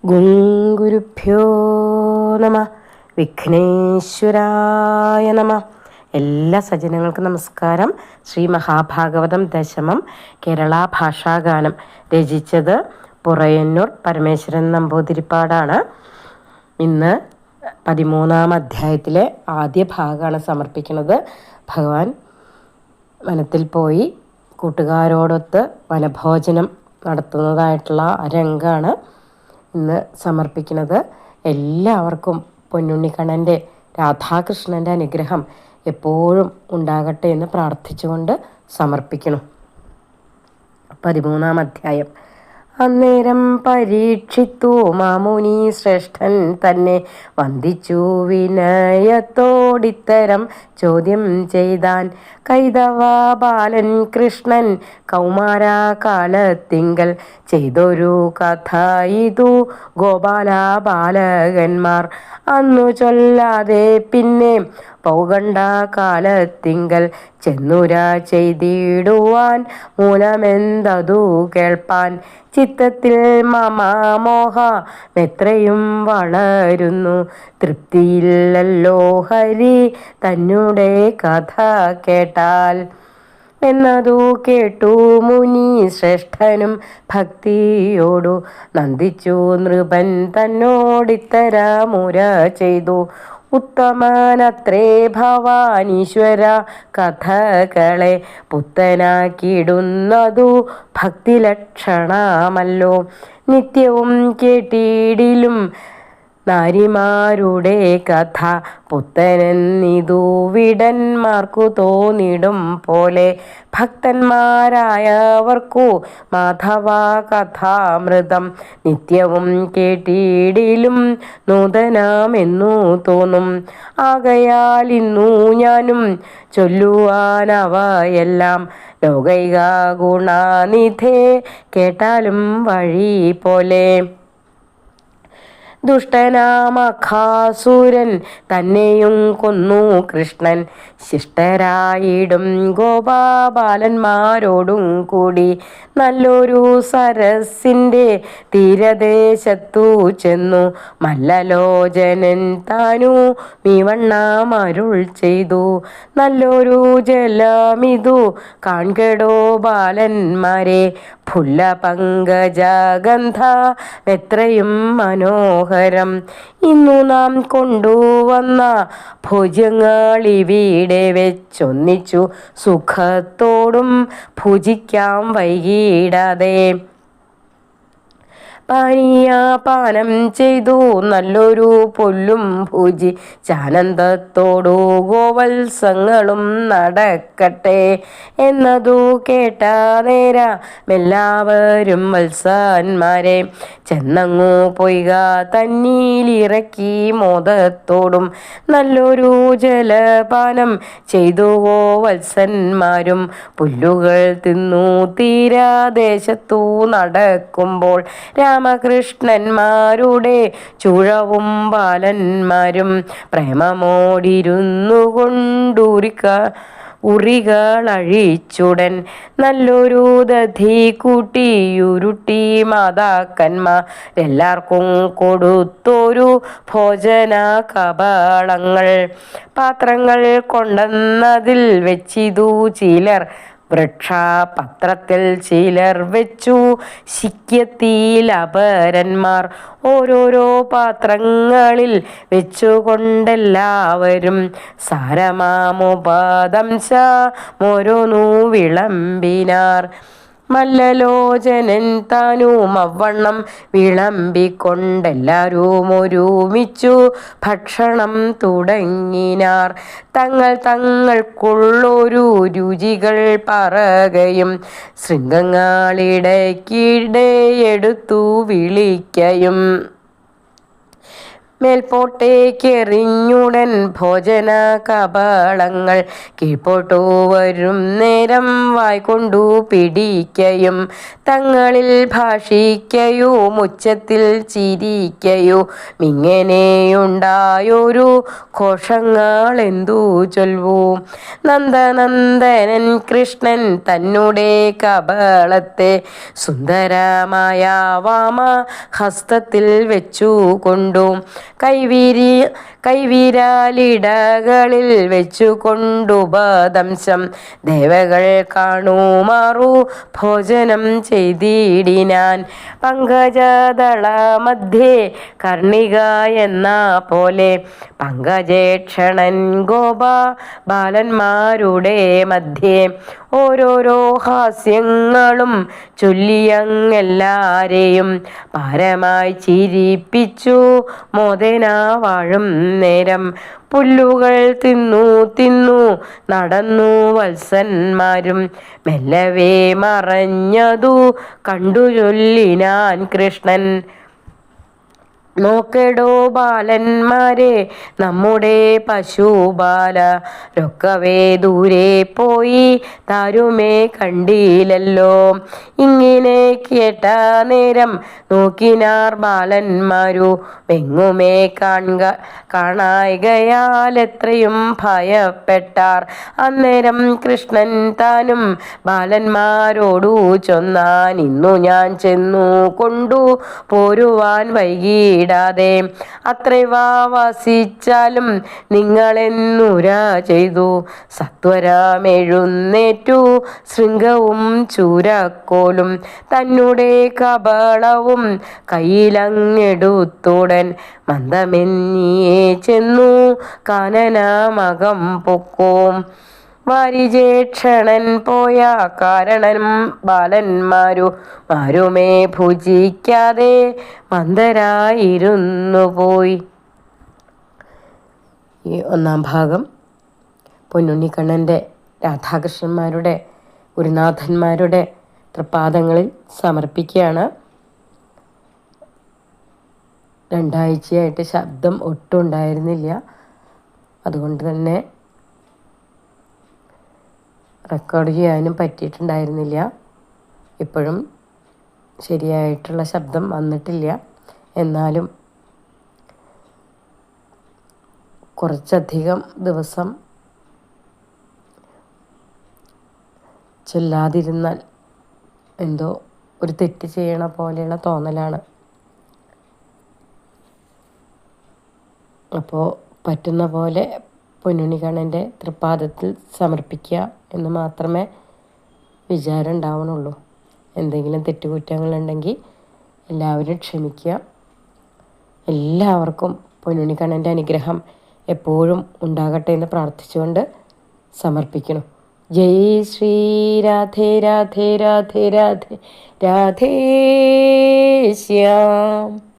ഗുരുഭ്യോ നമ. വിഘ്നേശ്വരായ നമ. എല്ലാ സജ്ജനങ്ങൾക്കും നമസ്കാരം. ശ്രീ മഹാഭാഗവതം ദശമം കേരള ഭാഷാഗാനം രചിച്ചത് പുറയന്നൂർ പരമേശ്വരൻ നമ്പൂതിരിപ്പാടാണ്. ഇന്ന് 13-ാം അധ്യായത്തിലെ ആദ്യ ഭാഗമാണ് സമർപ്പിക്കുന്നത്. ഭഗവാൻ വനത്തിൽ പോയി കൂട്ടുകാരോടൊത്ത് വനഭോജനം നടത്തുന്നതായിട്ടുള്ള രംഗാണ് ഇന്ന് സമർപ്പിക്കുന്നത്. എല്ലാവർക്കും പൊന്നുണ്ണിക്കണ്ണൻ്റെ രാധാകൃഷ്ണൻ്റെ അനുഗ്രഹം എപ്പോഴും ഉണ്ടാകട്ടെ എന്ന് പ്രാർത്ഥിച്ചുകൊണ്ട് സമർപ്പിക്കണം. 13-ാം അധ്യായം. അന്നേരം പരീക്ഷിത്തു മാമുനി ശ്രേഷ്ഠൻ തന്നെ വന്ദിച്ചു വിനയത്തോടിത്തരം ചോദ്യം ചെയ്താൻ. കൈതവ ബാലൻ കൃഷ്ണൻ കൗമാരകാലത്തിങ്കൽ ചെയ്തൊരു കഥ ഇതു ഗോപാല ബാലകന്മാർ അന്നു ചൊല്ലാതെ പിന്നെ പൗഗണ്ഡ കാലത്തിങ്കൽ ചെന്നുര ചെയ്തിടുവാൻ മൂലമെന്തതു കേൾപ്പാൻ ചിത്തത്തിൽ മമാമോഹമെത്രയും വളരുന്നു. തൃപ്തിയില്ലല്ലോ ഹരി തന്നെ കഥ കേട്ടാൽ എന്നതു കേട്ടു മുനി ശ്രേഷ്ഠനും ഭക്തിയോടു നന്ദിച്ചു നൃപൻ തന്നോടിത്തരമുര ചെയ്തു. ഉത്തമനത്രേ ഭവാനീശ്വര കഥകളെ പുത്തനാക്കിയിടുന്നതു ഭക്തിലക്ഷണമല്ലോ. നിത്യവും കേട്ടിടിലും നാരിമാരുടെ കഥ പുത്തനെന്നിതു വിടന്മാർക്കു തോന്നിടും പോലെ. ഭക്തന്മാരായവർക്കു മാധവ കഥാമൃതം നിത്യവും കേട്ടിടിലും നൂതനമെന്നു തോന്നും. ആകയാൽ ഇന്നു ഞാനും ചൊല്ലുവാനവയെല്ലാം ലോകൈക ഗുണനിധേ കേട്ടാലും വഴി പോലെ. ദുഷ്ടനാമഖാസുരൻ തന്നെയും കൊന്നു കൃഷ്ണൻ ശിഷ്ടരായിടും ഗോപാലന്മാരോടും കൂടി നല്ലൊരു സരസിൻ്റെ തീരദേശത്തു ചെന്നു. മല്ലലോചനൻ താനു മീവണ്ണമരുൾ ചെയ്തു. നല്ലൊരു ജലമിതു കാൺകെടോ ബാലന്മാരെ, ഫുല്ല പങ്കജഗന്ധ എത്രയും മനോഹരം. ഇന്നു നാം കൊണ്ടുവന്ന ഭോജ്യങ്ങളിവിടെ വെച്ചൊന്നിച്ചു സുഖത്തോടും ഭുജിക്കാം വൈകിടാതെ. പാനീയപാനം ചെയ്തു നല്ലൊരു പൊല്ലും ഭുജി ചാനന്ദത്തോടു ഗോവത്സങ്ങളും നടക്കട്ടെ എന്നതു കേട്ട നേരമെല്ലാവരും വത്സന്മാരെ ചെന്നങ്ങു പൊയ്ക തന്നീലിറക്കി മോദത്തോടും നല്ലൊരു ജലപാനം ചെയ്തു ഗോവത്സന്മാരും പുല്ലുകൾ തിന്നു തീരദേശത്തു നടക്കുമ്പോൾ രാമകൃഷ്ണന്മാരുടെ ചൂഴവും ബാലന്മാരും പ്രേമമോടിരുന്നു ഉറികളഴിച്ചുടൻ നല്ലൊരു ദധി കൂട്ടിയുരുട്ടി മാതാക്കന്മാരെല്ലാവർക്കും കൊടുത്തൊരു ഭോജന കബളങ്ങൾ. പാത്രങ്ങൾ കൊണ്ടെന്നതിൽ വെച്ചിതു ചിലർ വൃക്ഷപത്രത്തിൽ ചിലർ വെച്ചു ശിക്യത്തിൽ അപരന്മാർ ഓരോരോ പാത്രങ്ങളിൽ വെച്ചുകൊണ്ടെല്ലാവരും സാരമാമുപദംശമോരോന്നു വിളമ്പിനാർ. മല്ലലോചനൻ താനും അവണ്ണം വിളമ്പിക്കൊണ്ടെല്ലാവരും ഒരുമിച്ചു ഭക്ഷണം തുടങ്ങിനാർ. തങ്ങൾക്കുള്ളൊരു രുചികൾ പറകയും ശൃംഗങ്ങളിടയ്ക്കിടെ എടുത്തു വിളിക്കയും മേൽപോട്ടേക്കെറിഞ്ഞുടൻ ഭോജന കബളങ്ങൾ കീഴ്പോട്ടു വരും നേരം വായ്കൊണ്ടു പിടിക്കയും തങ്ങളിൽ ഭാഷിക്കയും ഉച്ചത്തിൽ ചിരിക്കയും ഇങ്ങനെയുണ്ടായൊരു ഘോഷങ്ങളെന്തു ചൊൽവൂ. നന്ദനന്ദനൻ കൃഷ്ണൻ തന്നെ കബളത്തെ സുന്ദരമായ വാമ ഹസ്തത്തിൽ വെച്ചുകൊണ്ടു കൈവിരലിടകളിൽ വെച്ചുകൊണ്ടുപദംശം ദേവകൾ കാണുമാറു ഭോജനം ചെയ്തിടിനാൻ. പങ്കജദള മധ്യേ കർണിക എന്ന പോലെ പങ്കജേക്ഷണൻ ഗോപ ബാലന്മാരുടെ മധ്യേ ഓരോരോ ഹാസ്യങ്ങളും ചൊല്ലിയങ്ങെല്ലാരെയും പാരമായി ചിരിപ്പിച്ചു മോദേന വാഴും നേരം. പുല്ലുകൾ തിന്നു തിന്നു നടന്നു വത്സന്മാരും മെല്ലവേ മറഞ്ഞതു കണ്ടു ചൊല്ലിനാൻ കൃഷ്ണൻ. നോക്കെടോ ബാലന്മാരെ നമ്മുടെ പശുബാലരൊക്കവേ ദൂരെ പോയി താരുമേ കണ്ടില്ലല്ലോ. ഇങ്ങനെ കേട്ട നേരം നോക്കിനാർ ബാലന്മാരു വെങ്ങുമേ കാണായികയാൽ എത്രയും ഭയപ്പെട്ടാർ. അന്നേരം കൃഷ്ണൻ താനും ബാലന്മാരോടു ചൊന്നാൻ, ഇന്നു ഞാൻ ചെന്നു കൊണ്ടു പോരുവാൻ വൈകിടാതെ അത്രവ വസിച്ചാലും നിങ്ങളെന്നുര ചെയ്തു സത്വരമെഴുന്നേറ്റു ശൃംഗവും ചൂരക്കോലും തന്നെ കബളവും കയ്യിലങ്ങെടുത്തുടൻ മന്ദമെന്നിയെ ചെന്നു കാനനമകം പൊക്കോം. വാരിജേക്ഷണൻ പോയ കാരണം ബാലന്മാരു ആരുമേ ഭുജിക്കാതെ മന്ദരായിരുന്നു പോയി. ഈ ഒന്നാം ഭാഗം പൊന്നുണ്ണിക്കണ്ണൻ്റെ രാധാകൃഷ്ണന്മാരുടെ ഗുരുനാഥന്മാരുടെ തൃപ്പാദങ്ങളിൽ സമർപ്പിക്കുകയാണ്. രണ്ടാഴ്ചയായിട്ട് ശബ്ദം ഒട്ടും ഉണ്ടായിരുന്നില്ല. അതുകൊണ്ട് തന്നെ റെക്കോർഡ് ചെയ്യാനും പറ്റിയിട്ടുണ്ടായിരുന്നില്ല. ഇപ്പോഴും ശരിയായിട്ടുള്ള ശബ്ദം വന്നിട്ടില്ല. എന്നാലും കുറച്ചധികം ദിവസം ചൊല്ലാതിരുന്നാൽ എന്തോ ഒരു തെറ്റ് ചെയ്യണ പോലെയുള്ള തോന്നലാണ്. അപ്പോൾ പറ്റുന്ന പോലെ പൊന്നുണ്ണിക്കണ്ണൻ്റെ തൃപ്പാദത്തിൽ സമർപ്പിക്കുക എന്ന് മാത്രമേ വിചാരം ഉണ്ടാവണുള്ളൂ. എന്തെങ്കിലും തെറ്റുകുറ്റങ്ങളുണ്ടെങ്കിൽ എല്ലാവരും ക്ഷമിക്കുക. എല്ലാവർക്കും പൊന്നുണ്ണിക്കണ്ണൻ്റെ അനുഗ്രഹം എപ്പോഴും ഉണ്ടാകട്ടെ എന്ന് പ്രാർത്ഥിച്ചുകൊണ്ട് സമർപ്പിക്കണം. ജയ് ശ്രീ രാധേ രാധേ രാധേ രാധേ രാധേ ശ്യാം.